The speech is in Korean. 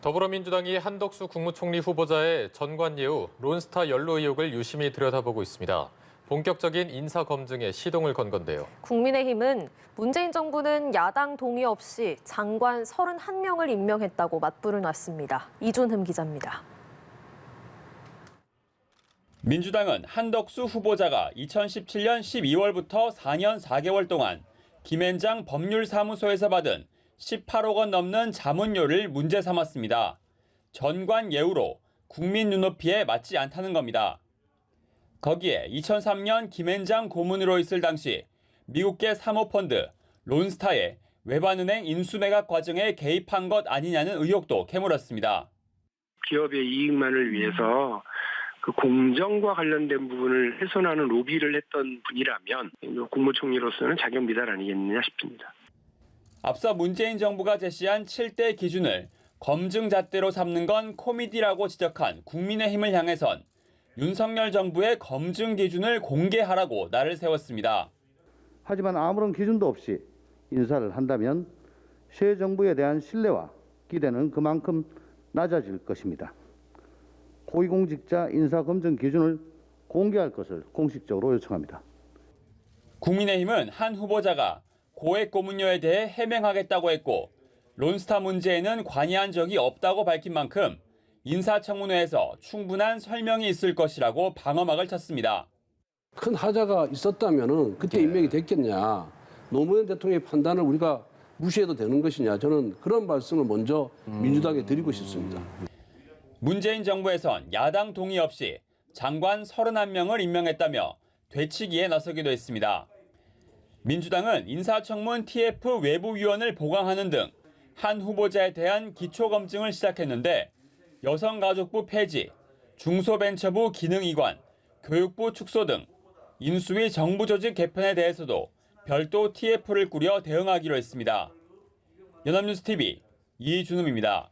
더불어민주당이 한덕수 국무총리 후보자의 전관예우, 론스타 연루 의혹을 유심히 들여다보고 있습니다. 본격적인 인사검증에 시동을 건 건데요. 국민의힘은 문재인 정부는 야당 동의 없이 장관 31명을 임명했다고 맞불을 놨습니다. 이준흠 기자입니다. 민주당은 한덕수 후보자가 2017년 12월부터 4년 4개월 동안 김앤장 법률사무소에서 받은 18억 원 넘는 자문료를 문제 삼았습니다. 전관예우로 국민 눈높이에 맞지 않다는 겁니다. 거기에 2003년 김앤장 고문으로 있을 당시 미국계 사모펀드 론스타의 외환은행 인수매각 과정에 개입한 것 아니냐는 의혹도 캐물었습니다. 기업의 이익만을 위해서 그 공정과 관련된 부분을 훼손하는 로비를 했던 분이라면 국무총리로서는 자격 미달 아니겠느냐 싶습니다. 앞서 문재인 정부가 제시한 7대 기준을 검증 잣대로 삼는 건 코미디라고 지적한 국민의힘을 향해선 윤석열 정부의 검증 기준을 공개하라고 날을 세웠습니다. 하지만 아무런 기준도 없이 인사를 한다면 새 정부에 대한 신뢰와 기대는 그만큼 낮아질 것입니다. 고위공직자 인사검증 기준을 공개할 것을 공식적으로 요청합니다. 국민의힘은 한 후보자가 고액 고문료에 대해 해명하겠다고 했고 론스타 문제에는 관여한 적이 없다고 밝힌 만큼 인사청문회에서 충분한 설명이 있을 것이라고 방어막을 쳤습니다. 큰 하자가 있었다면 그때 임명이 됐겠냐. 노무현 대통령의 판단을 우리가 무시해도 되는 것이냐. 저는 그런 말씀을 먼저 민주당에 드리고 싶습니다. 문재인 정부에선 야당 동의 없이 장관 31명을 임명했다며 되치기에 나서기도 했습니다. 민주당은 인사청문 TF 외부위원을 보강하는 등 한 후보자에 대한 기초검증을 시작했는데 여성가족부 폐지, 중소벤처부 기능이관, 교육부 축소 등 인수위 정부 조직 개편에 대해서도 별도 TF를 꾸려 대응하기로 했습니다. 연합뉴스TV 이준흠입니다.